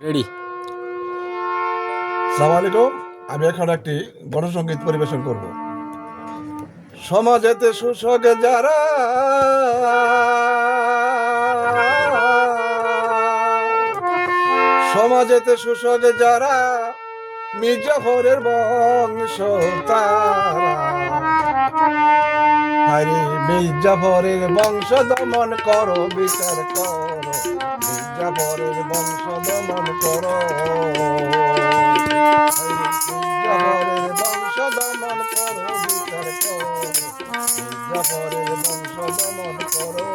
Ready. সালাম আলাইকুম। আমি এখন একটি গণসঙ্গীত পরিবেশন করব। সমাজেতে সুশোকে যারা, সমাজেতে সুশোকে যারা, মির্জাফরের বংশ তারা। হায়রে মির্জাফরের বংশ দমন করো, বিচার করো, মির্জাফরের বংশ দমন করো। মির্জাফরের বংশ দমন করো, বিচার করো, মির্জাফরের বংশ দমন করো।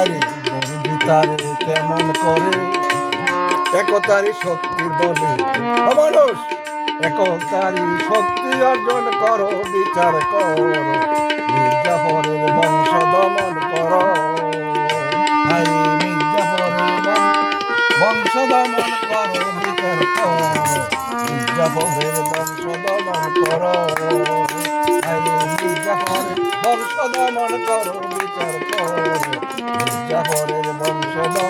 আরে গর্বিতারে কেমন করে একতারি শক্তির বলে, মানুষ একতারি শক্তি অর্জন করো, বিচার করো, মির্জাফরের বংশ দমন করো। আরে মির্জাফরের বংশ দমন করো, বিচার করো, মির্জাফরের বংশ দমন করো। আরে মির্জাফরের বংশ দমন করো, বিচার করো, মির্জাফরের বংশ দমন